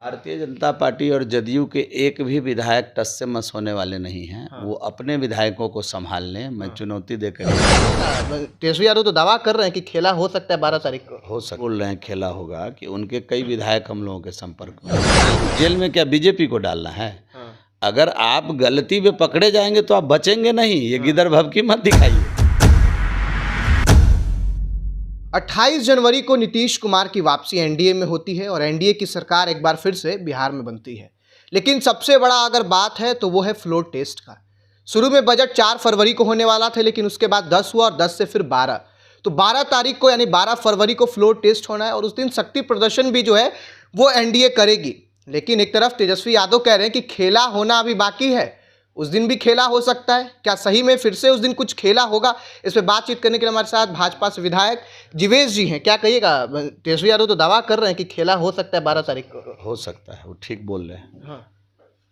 Bharatiya Janata party और जदयू के एक भी विधायक टस से मस होने वाले नहीं हैं। वो अपने विधायकों को संभाल लें। मैं चुनौती देकर तेजस्वी यादव तो दावा कर रहे हैं कि खेला हो सकता है 12 तारीख को। हो सकता बोल रहे हैं खेला होगा कि उनके कई विधायक हम लोगों के संपर्क में हैं। जेल में क्या बीजेपी को डालना है? अगर आप गलती में पकड़े जाएंगे तो आप बचेंगे नहीं। ये गिदर भभकी मत दिखाइए। 28 जनवरी को नीतीश कुमार की वापसी एनडीए में होती है और एनडीए की सरकार एक बार फिर से बिहार में बनती है। लेकिन सबसे बड़ा अगर बात है तो वो है फ्लोर टेस्ट का। शुरू में बजट 4 फरवरी को होने वाला था, लेकिन उसके बाद 10 हुआ और 10 से फिर 12। तो 12 तारीख को यानी 12 फरवरी को फ्लोर टेस्ट होना है और उस दिन शक्ति प्रदर्शन भी जो है वो एनडीए करेगी। लेकिन एक तरफ तेजस्वी यादव कह रहे हैं कि खेला होना अभी बाकी है, उस दिन भी खेला हो सकता है। क्या सही में फिर से उस दिन कुछ खेला होगा? इस पर बातचीत करने के लिए हमारे साथ भाजपा से विधायक जीवेश जी हैं। क्या कहिएगा? तेजस्वी यादव तो दावा कर रहे हैं कि खेला हो सकता है 12 तारीख को। हो सकता है, वो ठीक बोल रहे हैं।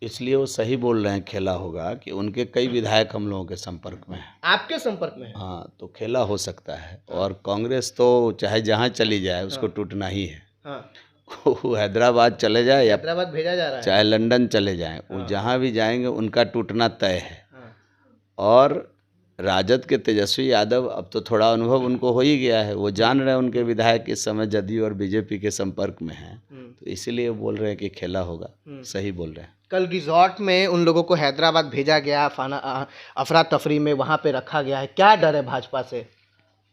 इसलिए वो सही बोल रहे हैं खेला होगा कि उनके कई विधायक हम लोगों के संपर्क में हैं। आपके संपर्क में है? हाँ, तो खेला हो सकता है। और कांग्रेस तो चाहे जहाँ चली जाए उसको टूटना ही है। वो हैदराबाद चले जाए या हैदराबाद भेजा जा रहा है, चाहे लंदन चले जाएं, वो जहाँ भी जाएंगे उनका टूटना तय है। और राजद के तेजस्वी यादव अब तो थोड़ा अनुभव उनको हो ही गया है। वो जान रहे हैं उनके विधायक इस समय जदयू और बीजेपी के संपर्क में हैं, तो इसीलिए वो बोल रहे हैं कि खेला होगा। सही बोल रहे हैं। कल रिजॉर्ट में उन लोगों को हैदराबाद भेजा गया, अफरा तफरी में वहाँ पे रखा गया है। क्या डर है भाजपा से?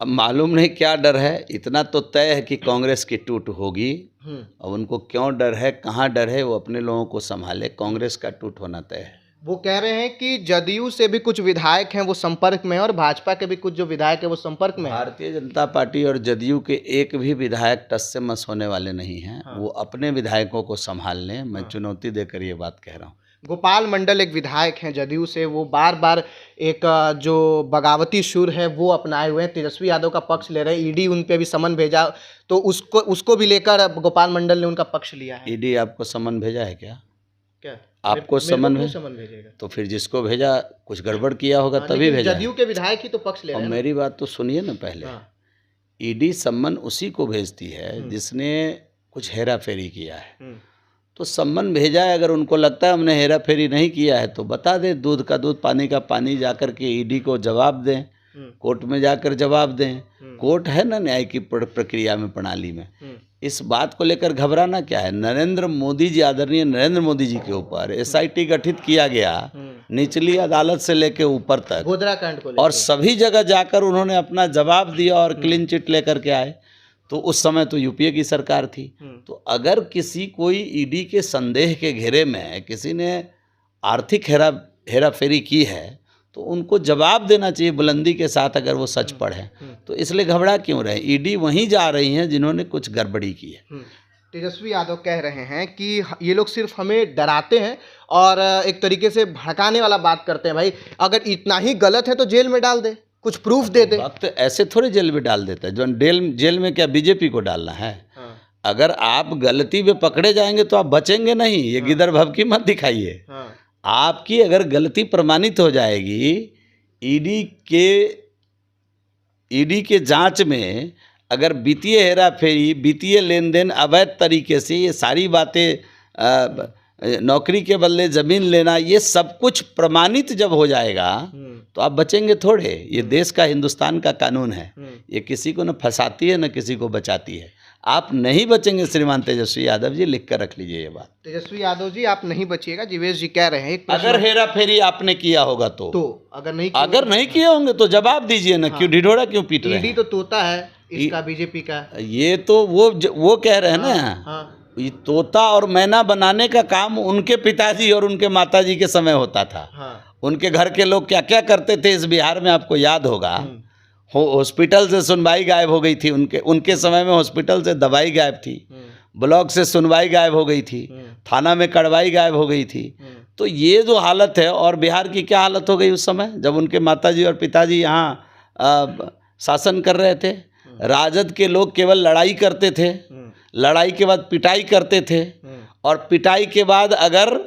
अब मालूम नहीं क्या डर है। इतना तो तय है कि कांग्रेस की टूट होगी। अब उनको क्यों डर है, कहाँ डर है, वो अपने लोगों को संभाले। कांग्रेस का टूट होना तय है। वो कह रहे हैं कि जदयू से भी कुछ विधायक हैं वो संपर्क में हैं और भाजपा के भी कुछ जो विधायक हैं वो संपर्क में हैं। भारतीय जनता पार्टी और जदयू के एक भी विधायक टस से मस होने वाले नहीं हैं। वो अपने विधायकों को संभाल लें। मैं चुनौती देकर ये बात कह रहा हूँ। गोपाल मंडल एक विधायक हैं जदयू से, वो बार बार एक जो बगावती सुर है वो अपनाए हुए हैं। तेजस्वी यादव का पक्ष ले रहे हैं। ईडी उन पे भी समन भेजा, तो उसको भी लेकर गोपाल मंडल ने उनका पक्ष लिया है। ईडी आपको समन भेजा है क्या? क्या आपको समन भेजेगा? तो फिर जिसको भेजा कुछ गड़बड़ किया होगा तभी भेजा। जदयू के विधायक ही तो पक्ष ले रहे हैं। मेरी बात तो सुनिए ना पहले। ईडी सम्मन उसी को भेजती है जिसने कुछ हेरा फेरी किया है। तो सम्मन भेजा है। अगर उनको लगता है हमने हेरा फेरी नहीं किया है तो बता दे, दूध का दूध पानी का पानी, जाकर के ईडी को जवाब दें, कोर्ट में जाकर जवाब दें। कोर्ट है ना न्याय की प्रक्रिया में, प्रणाली में। इस बात को लेकर घबराना क्या है? नरेंद्र मोदी जी, आदरणीय नरेंद्र मोदी जी के ऊपर एसआईटी गठित किया गया, निचली अदालत से लेकर ऊपर तक, गोधरा कांड को लेकर, और सभी जगह जाकर उन्होंने अपना जवाब दिया और क्लीन चिट लेकर के आए। तो उस समय तो यूपीए की सरकार थी। तो अगर किसी कोई ईडी के संदेह के घेरे में किसी ने आर्थिक हेरा फेरी की है तो उनको जवाब देना चाहिए बुलंदी के साथ, अगर वो सच पढ़े। तो इसलिए घबरा क्यों रहे? ईडी वहीं जा रही हैं जिन्होंने कुछ गड़बड़ी की है। तेजस्वी यादव कह रहे हैं कि ये लोग सिर्फ हमें डराते हैं और एक तरीके से भड़काने वाला बात करते हैं। भाई अगर इतना ही गलत है तो जेल में डाल दे, कुछ प्रूफ दे दे। वक्त ऐसे थोड़े जेल में डाल देता है। जो जेल में क्या बीजेपी को डालना है? अगर आप गलती में पकड़े जाएंगे तो आप बचेंगे नहीं। ये गिदर भभकी मत दिखाइए। आपकी अगर गलती प्रमाणित हो जाएगी, ईडी के जांच में अगर वित्तीय हेरा फेरी, वित्तीय लेन देन, अवैध तरीके से ये सारी बातें, नौकरी के बदले जमीन लेना, ये सब कुछ प्रमाणित जब हो जाएगा तो आप बचेंगे थोड़े। ये देश का, हिंदुस्तान का कानून है। ये किसी को न फंसाती है न किसी को बचाती है। आप नहीं बचेंगे श्रीमान तेजस्वी यादव जी, लिख कर रख लीजिए ये बात। तेजस्वी यादव जी आप नहीं बचिएगा, जीवेश जी कह रहे हैं। अगर हेरा फेरी आपने किया होगा तो अगर नहीं किए होंगे तो जवाब दीजिए ना। क्यों ढिढोरा क्यों पीट रहे हैं? ईडी तो तोता है इसका, बीजेपी का। ये तो वो कह रहे हैं ना। ये तोता और मैना बनाने का काम उनके पिताजी और उनके माताजी के समय होता था। उनके घर के लोग क्या क्या करते थे इस बिहार में आपको याद होगा। हॉस्पिटल से सुनवाई गायब हो गई थी। उनके समय में हॉस्पिटल से दवाई गायब थी, ब्लॉक से सुनवाई गायब हो गई थी, थाना में कार्रवाई गायब हो गई थी। तो ये जो हालत है, और बिहार की क्या हालत हो गई उस समय जब उनके माताजी और पिताजी यहाँ शासन कर रहे थे। राजद के लोग केवल लड़ाई करते थे, लड़ाई के बाद पिटाई करते थे, और पिटाई के बाद अगर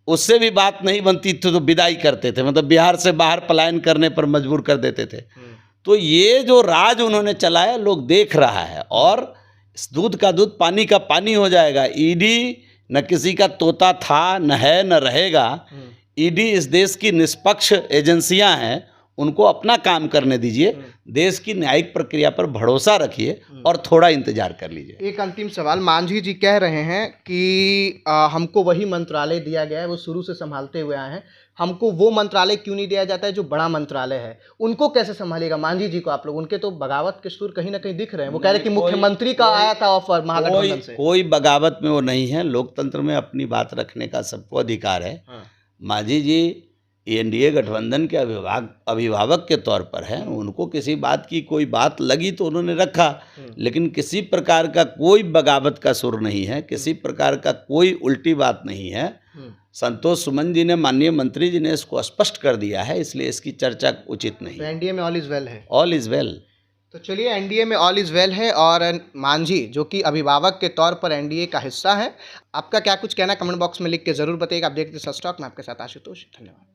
उससे भी बात नहीं बनती थी तो विदाई करते थे, मतलब बिहार से बाहर पलायन करने पर मजबूर कर देते थे। तो ये जो राज उन्होंने चलाया लोग देख रहा है, और दूध का दूध पानी का पानी हो जाएगा। ईडी न किसी का तोता था, न है, न रहेगा। ईडी इस देश की निष्पक्ष एजेंसियां हैं, उनको अपना काम करने दीजिए। देश की न्यायिक प्रक्रिया पर भरोसा रखिए और थोड़ा इंतजार कर लीजिए। एक अंतिम सवाल, मांझी जी कह रहे हैं कि हमको वही मंत्रालय दिया गया है, वो शुरू से संभालते हुए आए हैं, हमको वो मंत्रालय क्यों नहीं दिया जाता है जो बड़ा मंत्रालय है? उनको कैसे संभालेगा मांझी जी को आप लोग? उनके तो बगावत के सुर कहीं ना कहीं दिख रहे हैं। वो कह रहे हैं कि मुख्यमंत्री का आया था ऑफर महागठबंधन से। कोई बगावत में वो नहीं है। लोकतंत्र में अपनी बात रखने का सबको अधिकार है। मांझी जी एनडीए गठबंधन के अभिभावक के तौर पर है, उनको किसी बात की कोई बात लगी तो उन्होंने रखा, लेकिन किसी प्रकार का कोई बगावत का सुर नहीं है, किसी प्रकार का कोई उल्टी बात नहीं है। संतोष सुमन जी ने, माननीय मंत्री जी ने इसको स्पष्ट कर दिया है, इसलिए इसकी चर्चा उचित नहीं। तो एनडीए में ऑल इज वेल है। All is well. तो चलिए, एनडीए में ऑल इज वेल है और मांझी जो कि अभिभावक के तौर पर एनडीए का हिस्सा है, आपका क्या कुछ कहना कमेंट बॉक्स में लिख के जरूर बताइएगा। आप देखते हैं सच टॉक, मैं आपके साथ आशुतोष। धन्यवाद।